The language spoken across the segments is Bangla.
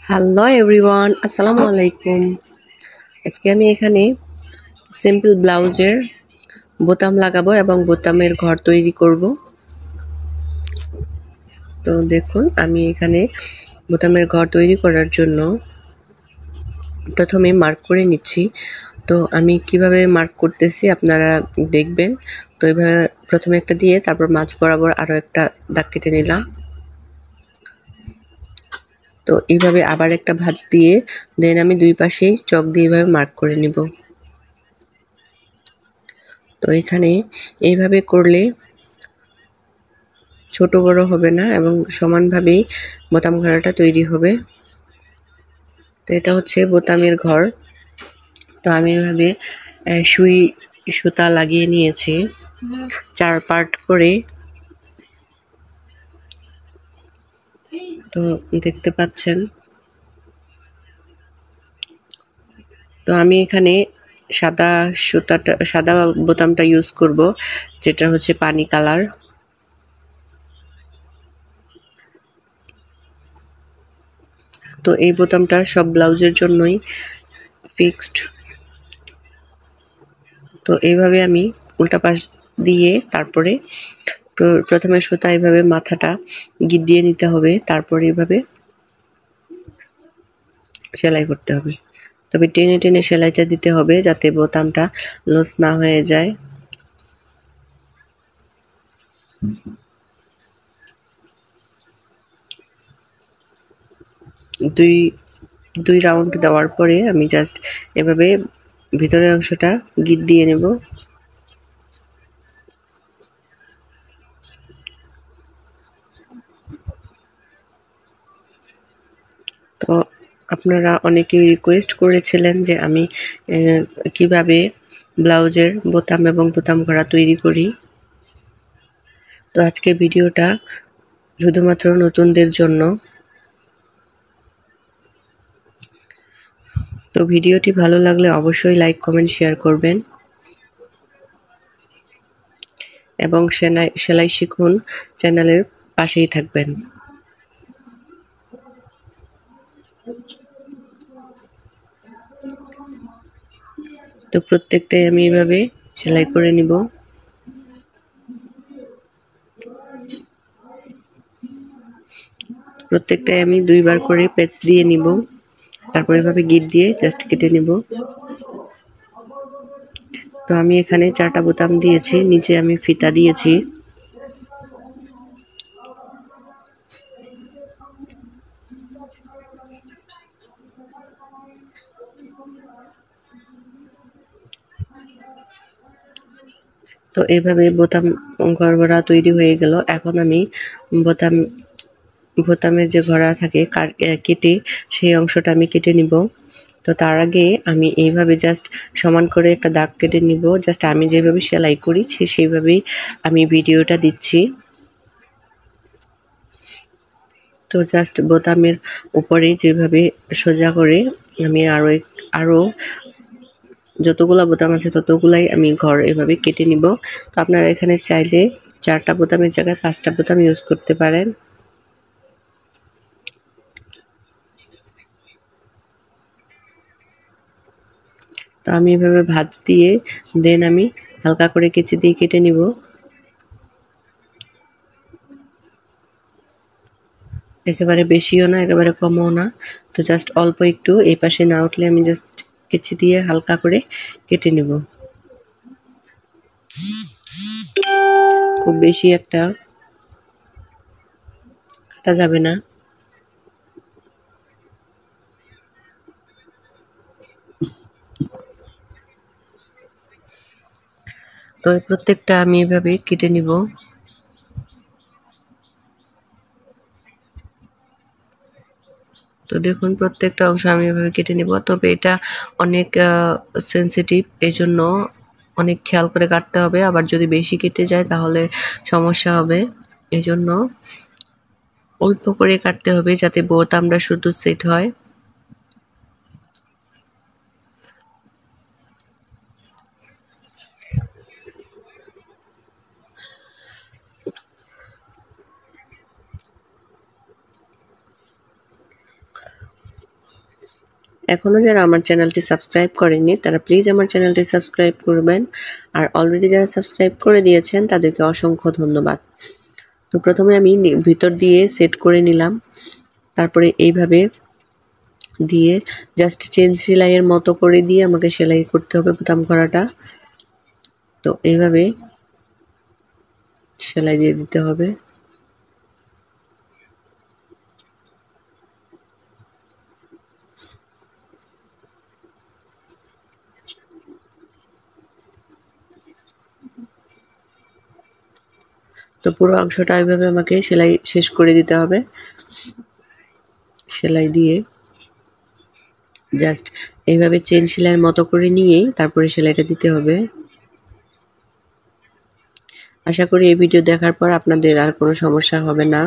হ্যালো এভরিওয়ান, আসসালামু আলাইকুম। আজকে আমি এখানে সিম্পল ব্লাউজের বোতাম লাগাবো এবং বোতামের ঘর তৈরি করব। তো দেখুন, আমি এখানে বোতামের ঘর তৈরি করার জন্য প্রথমে মার্ক করে নিচ্ছি। তো আমি কিভাবে মার্ক করতেছি আপনারা দেখবেন। তো এইভাবে প্রথমে একটা দিয়ে তারপর মাঝ বরাবর আরও একটা দাগ কেটে নিলাম। তো এইভাবে আবার একটা ভাঁজ দিয়ে দেন আমি দুই পাশেই চক দিয়ে এইভাবে মার্ক করে নিব। তো এখানে এইভাবে করলে ছোট বড় হবে না এবং সমানভাবেই বোতাম ঘরাটা তৈরি হবে। তো এটা হচ্ছে বোতামের ঘর। তো আমি এভাবে সুই সুতা লাগিয়ে নিয়েছি 4 পার্ট করে। তো দেখতে পাচ্ছেন। তো আমি এখানে সাদা বোতামটা ইউজ করব, যেটা হচ্ছে পানি কালার। তো এই বোতামটা সব ব্লাউজের জন্যই ফিক্সড। তো এইভাবে আমি উল্টা পাশ দিয়ে তারপরে প্রথমে সুতা এইভাবে মাথাটা গিট দিয়ে নিতে হবে, তারপরে এইভাবে সেলাই করতে হবে। তবে টেনে টেনে সেলাইটা দিতে হবে যাতে বোতামটা লস না হয়ে যায়। দুই রাউন্ড দেওয়ার পরে আমি জাস্ট এভাবে ভিতরের অংশটা গিট দিয়ে নেব। তো আপনারা অনেকেই রিকোয়েস্ট করেছিলেন যে আমি কিভাবে ব্লাউজের বোতাম এবং বোতাম ঘরা তৈরি করি। তো আজকে ভিডিওটা শুধুমাত্র নতুনদের জন্য। তো ভিডিওটি ভালো লাগলে অবশ্যই লাইক কমেন্ট শেয়ার করবেন এবং সেলাই শিখুন চ্যানেলের পাশেই থাকবেন। তো প্রত্যেকটাই আমি এভাবে সেলাই করে নিব। প্রত্যেকটাই আমি দুইবার করে পেঁচ দিয়ে নিব, তারপর এভাবে গিট দিয়ে জাস্ট কেটে নিব। তো আমি এখানে 4টা বোতাম দিয়েছি, নিচে আমি ফিতা দিয়েছি। তো এইভাবে বোতাম ঘরভরা তৈরি হয়ে গেল। এখন আমি বোতামের যে ঘরা থাকে কেটে সেই অংশটা আমি কেটে নিব। তো তার আগে আমি এইভাবে জাস্ট সমান করে একটা দাগ কেটে নিব। জাস্ট আমি যেভাবে সেলাই করি সেইভাবেই আমি ভিডিওটা দিচ্ছি। তো জাস্ট বোতামের উপরে যেভাবে সোজা করে আমি আরও যতগুলা বোতাম আছে ততগুলাই আমি ঘর এভাবে কেটে নিব। তো আপনারা এখানে চাইলে 4টা বোতামের জায়গায় 5টা বোতাম ইউজ করতে পারেন। তো আমি এভাবে ভাঁজ দিয়ে দেন আমি হালকা করে কেচি দিয়ে কেটে নিব। একেবারে বেশিও না, একেবারে কমও না। তো জাস্ট অল্প একটু এই পাশে না উঠলে আমি জাস্ট কেচি দিয়ে হালকা করে কেটে নিব। খুব বেশি একটা কাটা যাবে না। তো প্রত্যেকটা আমি এভাবে কেটে নিব। তো দেখুন, প্রত্যেকটা অংশ আমি এভাবে কেটে নিব। তবে এটা অনেক সেনসিটিভ, এই জন্য অনেক খেয়াল করে কাটতে হবে। আবার যদি বেশি কেটে যায় তাহলে সমস্যা হবে। এই জন্য অল্প করে কাটতে হবে যাতে বোতামটা শুধু সেট হয়। এখনও যারা আমার চ্যানেলটি সাবস্ক্রাইব করেননি তারা প্লিজ আমার চ্যানেলটি সাবস্ক্রাইব করবেন, আর অলরেডি যারা সাবস্ক্রাইব করে দিয়েছেন তাদেরকে অসংখ্য ধন্যবাদ। তো প্রথমে আমি ভিতর দিয়ে সেট করে নিলাম, তারপরে এইভাবে দিয়ে জাস্ট চেন সেলাইয়ের মতো করে দিয়ে আমাকে সেলাই করতে হবে বোতাম করাটা। তো এইভাবে সেলাই দিয়ে দিতে হবে। তো পুরো অংশটা এইভাবে আমাকে সেলাই শেষ করে দিতে হবে। সেলাই দিয়ে জাস্ট এইভাবে চেন সেলাইয়ের মতো করে নিয়েই তারপরে সেলাইটা দিতে হবে। আশা করি এই ভিডিও দেখার পর আপনাদের আর কোনো সমস্যা হবে না।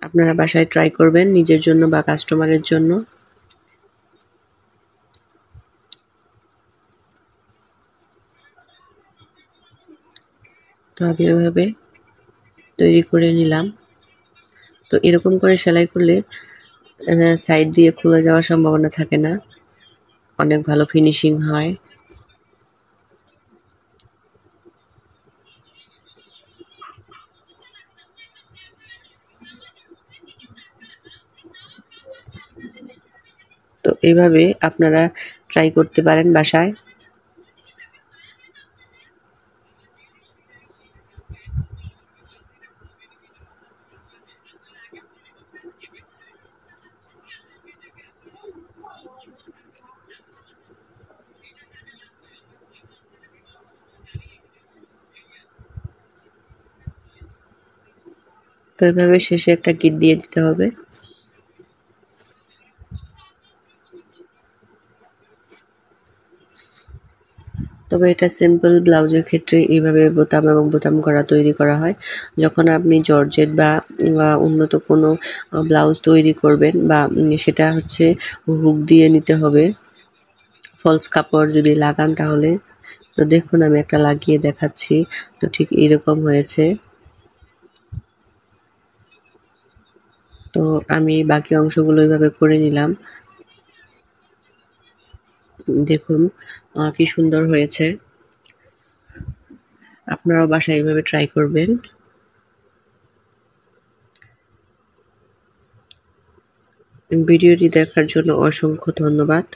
আপনারা বাসায় ট্রাই করবেন নিজের জন্য বা কাস্টমারের জন্য। তো আমি এভাবে তৈরি করে নিলাম। তো এরকম করে সেলাই করলে সাইড দিয়ে খুলে যাওয়ার সম্ভাবনা থাকে না, অনেক ভালো ফিনিশিং হয়। তো এইভাবে আপনারা ট্রাই করতে পারেন বাসায়। তো এইভাবে শেষে একটা গিট দিয়ে দিতে হবে। তবে এটা সিম্পল ব্লাউজের ক্ষেত্রে এইভাবে বোতাম এবং বোতাম করা তৈরি করা হয়। যখন আপনি জর্জেট বা উন্নত কোনো ব্লাউজ তৈরি করবেন বা সেটা হচ্ছে হুক দিয়ে নিতে হবে, ফলস কাপড় যদি লাগান তাহলে। তো দেখুন আমি একটা লাগিয়ে দেখাচ্ছি। তো ঠিক এরকম হয়েছে। তো আমি বাকি অংশগুলো এইভাবে করে নিলাম। দেখুন কি সুন্দর হয়েছে। আপনারাও বাসায় এইভাবে ট্রাই করবেন। ভিডিওটি দেখার জন্য অসংখ্য ধন্যবাদ।